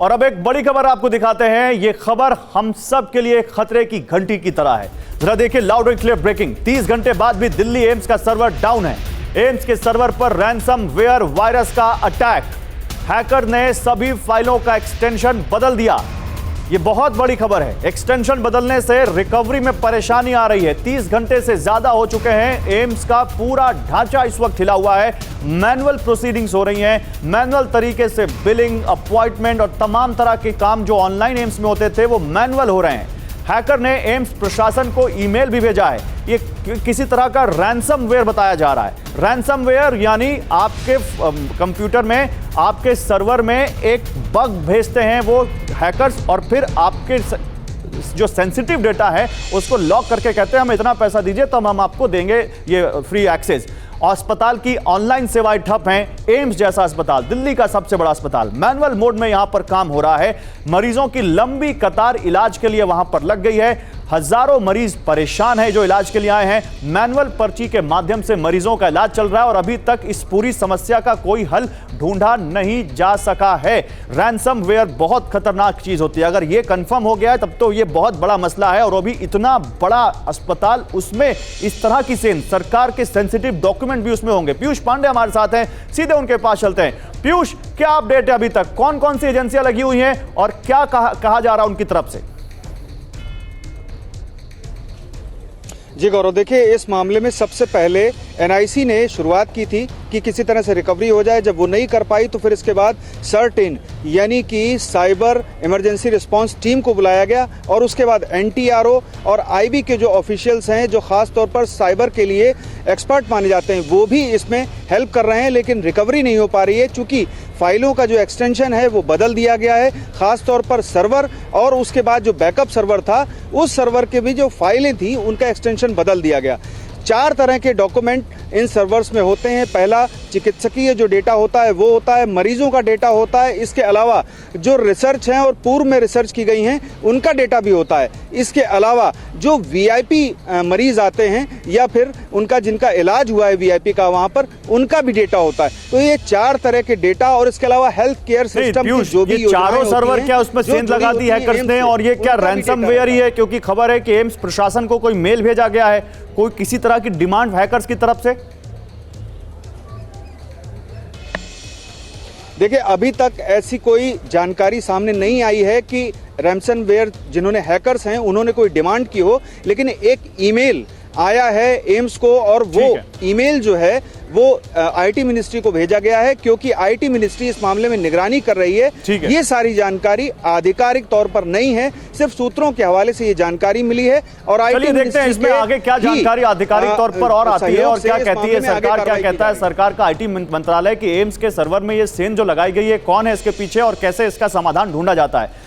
और अब एक बड़ी खबर आपको दिखाते हैं। ये खबर हम सब के लिए खतरे की घंटी की तरह है। जरा देखिए, लाउड एंड क्लियर ब्रेकिंग। 30 घंटे बाद भी दिल्ली एम्स का सर्वर डाउन है। एम्स के सर्वर पर रैंसमवेयर वायरस का अटैक। हैकर ने सभी फाइलों का एक्सटेंशन बदल दिया। ये बहुत बड़ी खबर है। एक्सटेंशन बदलने से रिकवरी में परेशानी आ रही है। 30 घंटे से ज्यादा हो चुके हैं। एम्स का पूरा ढांचा इस वक्त हिला हुआ है। मैनुअल प्रोसीडिंग्स हो रही हैं। मैनुअल तरीके से बिलिंग, अपॉइंटमेंट और तमाम तरह के काम जो ऑनलाइन एम्स में होते थे वो मैनुअल हो रहे हैं। हैकर ने एम्स प्रशासन को ईमेल भी भेजा है। ये किसी तरह का रैंसमवेयर बताया जा रहा है। रैंसमवेयर यानी आपके कंप्यूटर में, आपके सर्वर में एक बग भेजते हैं वो हैकर्स, और फिर आपके जो सेंसिटिव डेटा है उसको लॉक करके कहते हैं हम इतना पैसा दीजिए तो हम आपको देंगे ये फ्री एक्सेस। अस्पताल की ऑनलाइन सेवाएं ठप हैं। एम्स जैसा अस्पताल, दिल्ली का सबसे बड़ा अस्पताल, मैनुअल मोड में यहां पर काम हो रहा है। मरीजों की लंबी कतार इलाज के लिए वहां पर लग गई है। हजारों मरीज परेशान हैं जो इलाज के लिए आए हैं। मैनुअल पर्ची के माध्यम से मरीजों का इलाज चल रहा है और अभी तक इस पूरी समस्या का कोई हल ढूंढा नहीं जा सका है। रैंसमवेयर बहुत खतरनाक चीज होती है। अगर यह कंफर्म हो गया है तब तो यह बहुत बड़ा मसला है। और अभी इतना बड़ा अस्पताल, उसमें इस तरह की सेन, सरकार के सेंसिटिव डॉक्यूमेंट भी उसमें होंगे। पीयूष पांडे हमारे साथ हैं, सीधे उनके पास चलते हैं। पीयूष, क्या अपडेट है अभी तक? कौन कौन सी एजेंसियां लगी हुई हैं और क्या कहा जा रहा है उनकी तरफ से? जी गौरव, देखिए, इस मामले में सबसे पहले एनआईसी ने शुरुआत की थी कि किसी तरह से रिकवरी हो जाए। जब वो नहीं कर पाई तो फिर इसके बाद सर्टिन यानी कि साइबर इमरजेंसी रिस्पांस टीम को बुलाया गया और उसके बाद एनटीआरओ और आईबी के जो ऑफिशियल्स हैं, जो खास तौर पर साइबर के लिए एक्सपर्ट माने जाते हैं, वो भी इसमें हेल्प कर रहे हैं। लेकिन रिकवरी नहीं हो पा रही है चूंकि फाइलों का जो एक्सटेंशन है वो बदल दिया गया है। खास तौर पर सर्वर और उसके बाद जो बैकअप सर्वर था, उस सर्वर के भी जो फाइलें थी उनका एक्सटेंशन बदल दिया गया। 4 तरह के डॉक्यूमेंट इन सर्वर्स में होते हैं। पहला, चिकित्सकीय जो डेटा होता है वो होता है, मरीजों का डेटा होता है। इसके अलावा जो रिसर्च हैं और पूर्व में रिसर्च की गई हैं उनका डेटा भी होता है। इसके अलावा जो वीआईपी मरीज आते हैं या फिर उनका जिनका इलाज हुआ है वीआईपी का, वहां पर उनका भी डेटा होता है। तो ये 4 तरह के डेटा, और इसके अलावा हेल्थ केयर सिस्टम की जो भी चारों सर्वर क्या उसमें सेंध लगा दी हैकर्स ने? और ये क्या रैंसमवेयर ही है? क्योंकि खबर है कि एम्स प्रशासन को कोई मेल भेजा गया है, कोई किसी तरह की डिमांड हैकर्स की तरफ से। देखिए, अभी तक ऐसी कोई जानकारी सामने नहीं आई है कि रैंसमवेयर जिन्होंने हैकर्स हैं उन्होंने कोई डिमांड की हो। लेकिन एक ईमेल आया है एम्स को, और वो ईमेल जो है वो आईटी मिनिस्ट्री को भेजा गया है क्योंकि आईटी मिनिस्ट्री इस मामले में निगरानी कर रही है। ये सारी जानकारी आधिकारिक तौर पर नहीं है, सिर्फ सूत्रों के हवाले से ये जानकारी मिली है। और आईटी देखते हैं इसमें आगे क्या जानकारी आधिकारिक तौर पर और आती है और क्या कहती है सरकार, क्या कहता है सरकार का आईटी मंत्रालय कि एम्स के सर्वर में ये सेंध जो लगाई गई है, कौन है इसके पीछे और कैसे इसका समाधान ढूंढा जाता है।